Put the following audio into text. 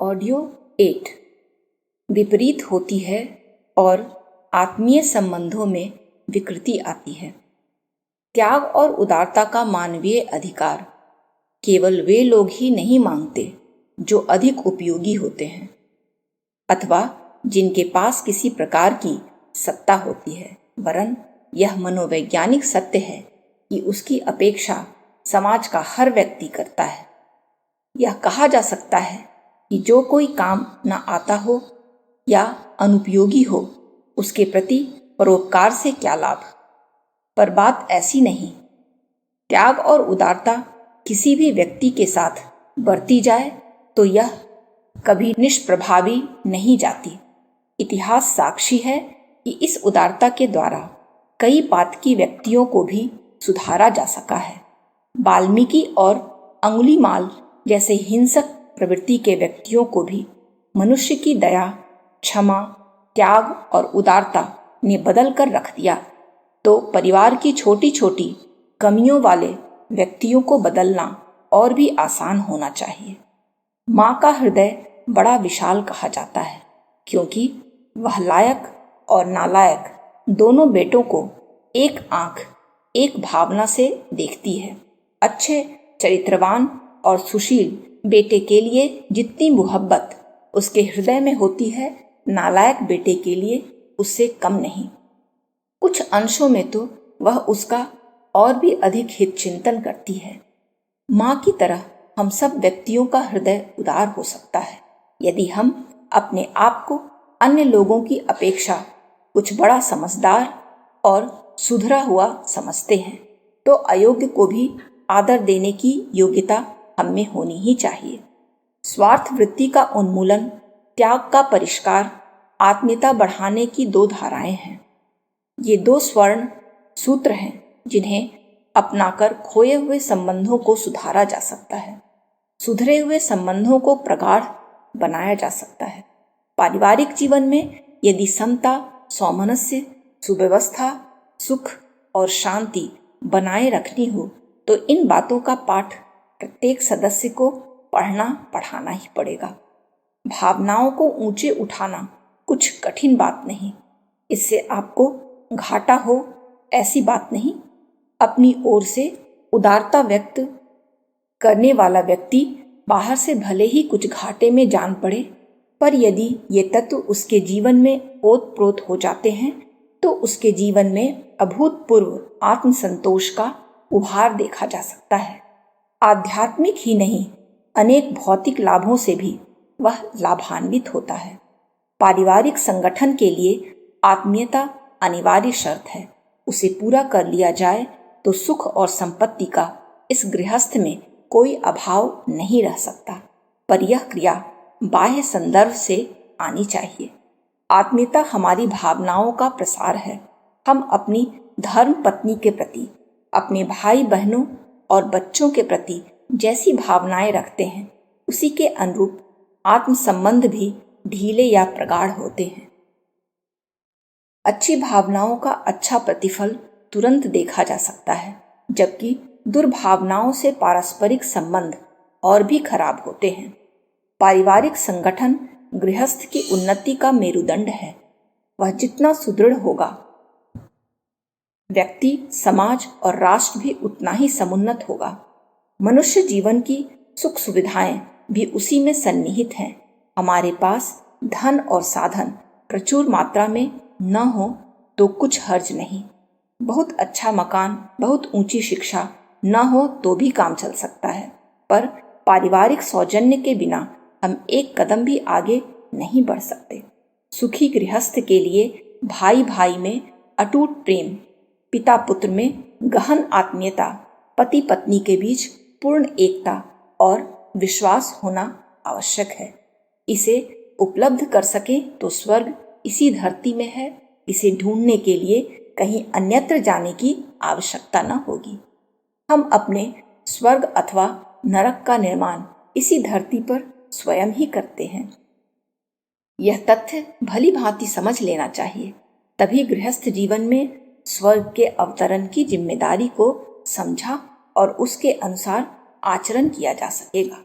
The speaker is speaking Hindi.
ऑडियो 8 विपरीत होती है और आत्मीय संबंधों में विकृति आती है। त्याग और उदारता का मानवीय अधिकार केवल वे लोग ही नहीं मांगते जो अधिक उपयोगी होते हैं अथवा जिनके पास किसी प्रकार की सत्ता होती है, वरन यह मनोवैज्ञानिक सत्य है कि उसकी अपेक्षा समाज का हर व्यक्ति करता है। यह कहा जा सकता है कि जो कोई काम न आता हो या अनुपयोगी हो, उसके प्रति परोपकार से क्या लाभ। पर बात ऐसी नहीं। त्याग और उदारता किसी भी व्यक्ति के साथ बरती जाए तो यह कभी निष्प्रभावी नहीं जाती। इतिहास साक्षी है कि इस उदारता के द्वारा कई पातकी व्यक्तियों को भी सुधारा जा सका है। वाल्मीकि और अंगुलीमाल जैसे हिंसक प्रवृत्ति के व्यक्तियों को भी मनुष्य की दया, क्षमा, त्याग और उदारता ने बदल कर रख दिया। तो परिवार की छोटी छोटी कमियों वाले व्यक्तियों को बदलना और भी आसान होना चाहिए। माँ का हृदय बड़ा विशाल कहा जाता है, क्योंकि वह लायक और नालायक दोनों बेटों को एक आंख, एक भावना से देखती है। अच्छे, चरित्रवान और सुशील बेटे के लिए जितनी मोहब्बत उसके हृदय में होती है, नालायक बेटे के लिए उससे कम नहीं। कुछ अंशों में तो वह उसका और भी अधिक हित चिंतन करती है। माँ की तरह हम सब व्यक्तियों का हृदय उदार हो सकता है यदि हम अपने आप को अन्य लोगों की अपेक्षा कुछ बड़ा समझदार और सुधरा हुआ समझते हैं, तो अयोग्य को भी आदर देने की योग्यता हम में होनी ही चाहिए। स्वार्थ वृत्ति का उन्मूलन, त्याग का परिष्कार, आत्मीयता बढ़ाने की दो धाराएं हैं। ये दो स्वर्ण सूत्र हैं जिन्हें अपनाकर खोए हुए संबंधों को सुधारा जा सकता है, सुधरे हुए संबंधों को प्रगाढ़ बनाया जा सकता है। पारिवारिक जीवन में यदि समता, सौमनस्य, सुव्यवस्था, सुख और शांति बनाए रखनी हो तो इन बातों का पाठ प्रत्येक सदस्य को पढ़ना पढ़ाना ही पड़ेगा। भावनाओं को ऊंचे उठाना कुछ कठिन बात नहीं, इससे आपको घाटा हो ऐसी बात नहीं। अपनी ओर से उदारता व्यक्त करने वाला व्यक्ति बाहर से भले ही कुछ घाटे में जान पड़े, पर यदि ये तत्व उसके जीवन में ओतप्रोत हो जाते हैं तो उसके जीवन में अभूतपूर्व आत्मसंतोष का उभार देखा जा सकता है। आध्यात्मिक ही नहीं, अनेक भौतिक लाभों से भी वह लाभान्वित होता है। पारिवारिक संगठन के लिए आत्मीयता अनिवार्य शर्त है। उसे पूरा कर लिया जाए तो सुख और संपत्ति का इस गृहस्थ में कोई अभाव नहीं रह सकता, पर यह क्रिया बाह्य संदर्भ से आनी चाहिए। आत्मीयता हमारी भावनाओं का प्रसार है। हम अपनी धर्म पत्नी के प्रति, अपने भाई बहनों और बच्चों के प्रति जैसी भावनाएं रखते हैं, उसी के अनुरूप आत्म संबंध भी ढीले या प्रगाढ़ होते हैं। अच्छी भावनाओं का अच्छा प्रतिफल तुरंत देखा जा सकता है, जबकि दुर्भावनाओं से पारस्परिक संबंध और भी खराब होते हैं। पारिवारिक संगठन गृहस्थ की उन्नति का मेरुदंड है। वह जितना सुदृढ़ होगा, व्यक्ति, समाज और राष्ट्र भी उतना ही समुन्नत होगा। मनुष्य जीवन की सुख सुविधाएं भी उसी में सन्निहित हैं। हमारे पास धन और साधन प्रचुर मात्रा में न हो तो कुछ हर्ज नहीं। बहुत अच्छा मकान, बहुत ऊंची शिक्षा न हो तो भी काम चल सकता है, पर पारिवारिक सौजन्य के बिना हम एक कदम भी आगे नहीं बढ़ सकते। सुखी गृहस्थ के लिए भाई भाई में अटूट प्रेम, पिता पुत्र में गहन आत्मीयता, पति पत्नी के बीच पूर्ण एकता और विश्वास होना आवश्यक है। इसे उपलब्ध कर सके तो स्वर्ग इसी धरती में है। इसे ढूंढने के लिए कहीं अन्यत्र जाने की आवश्यकता न होगी। हम अपने स्वर्ग अथवा नरक का निर्माण इसी धरती पर स्वयं ही करते हैं। यह तथ्य भली भांति समझ लेना चाहिए, तभी गृहस्थ जीवन में स्वर्ग के अवतरण की जिम्मेदारी को समझा और उसके अनुसार आचरण किया जा सकेगा।